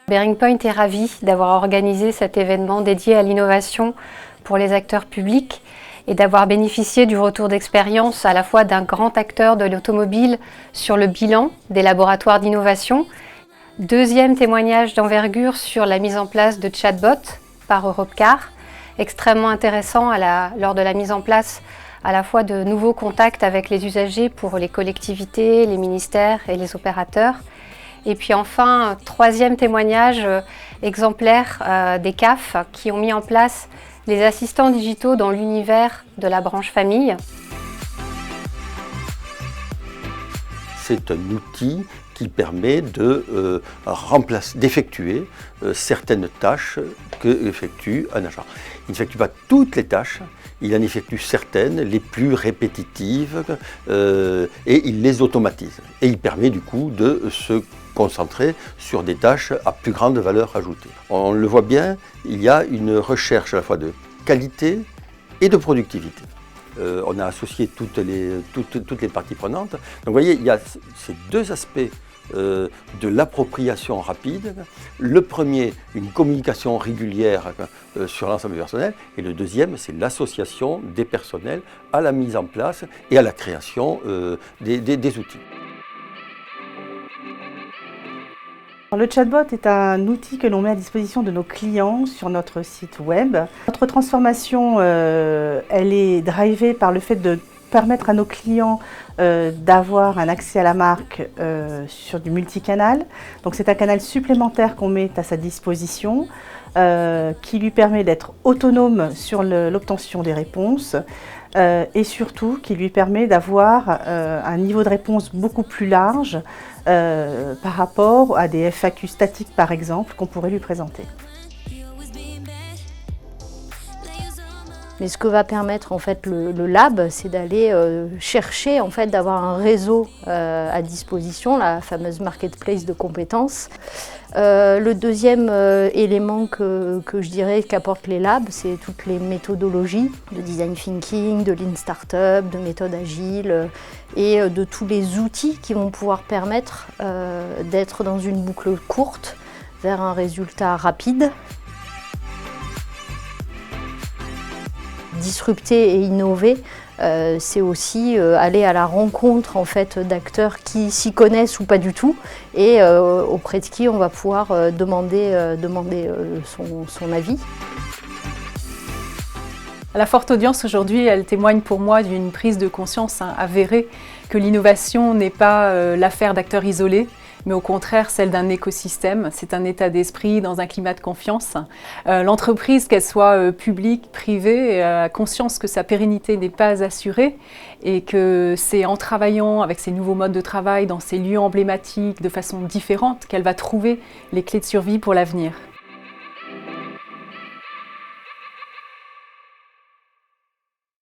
Bearing Point est ravi d'avoir organisé cet événement dédié à l'innovation pour les acteurs publics et d'avoir bénéficié du retour d'expérience à la fois d'un grand acteur de l'automobile sur le bilan des laboratoires d'innovation. Deuxième témoignage d'envergure sur la mise en place de chatbots par Europcar, extrêmement intéressant lors de la mise en place à la fois de nouveaux contacts avec les usagers pour les collectivités, les ministères et les opérateurs. Et puis enfin, troisième témoignage exemplaire des CAF qui ont mis en place les assistants digitaux dans l'univers de la branche famille. C'est un outil qui permet d'effectuer certaines tâches qu'effectue un agent. Il n'effectue pas toutes les tâches, il en effectue certaines, les plus répétitives, et il les automatise. Et il permet du coup de se concentrer sur des tâches à plus grande valeur ajoutée. On le voit bien, il y a une recherche à la fois de qualité et de productivité. On a associé toutes les parties prenantes. Donc vous voyez, il y a ces deux aspects de l'appropriation rapide. Le premier, une communication régulière sur l'ensemble du personnel. Et le deuxième, c'est l'association des personnels à la mise en place et à la création des outils. Le chatbot est un outil que l'on met à disposition de nos clients sur notre site web. Notre transformation, elle est drivée par le fait de permettre à nos clients d'avoir un accès à la marque sur du multicanal. Donc c'est un canal supplémentaire qu'on met à sa disposition qui lui permet d'être autonome sur l'obtention des réponses et surtout qui lui permet d'avoir un niveau de réponse beaucoup plus large par rapport à des FAQ statiques par exemple qu'on pourrait lui présenter. Mais ce que va permettre en fait le lab, c'est d'aller chercher en fait d'avoir un réseau à disposition, la fameuse marketplace de compétences. Le deuxième élément que je dirais qu'apportent les labs, c'est toutes les méthodologies de design thinking, de lean startup, de méthode agile et de tous les outils qui vont pouvoir permettre d'être dans une boucle courte vers un résultat rapide. Disrupter et innover, c'est aussi aller à la rencontre en fait, d'acteurs qui s'y connaissent ou pas du tout et auprès de qui on va pouvoir demander son avis. La forte audience aujourd'hui, elle témoigne pour moi d'une prise de conscience avérée que l'innovation n'est pas l'affaire d'acteurs isolés, mais au contraire celle d'un écosystème. C'est un état d'esprit dans un climat de confiance. L'entreprise, qu'elle soit publique, privée, a conscience que sa pérennité n'est pas assurée et que c'est en travaillant avec ces nouveaux modes de travail dans ces lieux emblématiques de façon différente qu'elle va trouver les clés de survie pour l'avenir.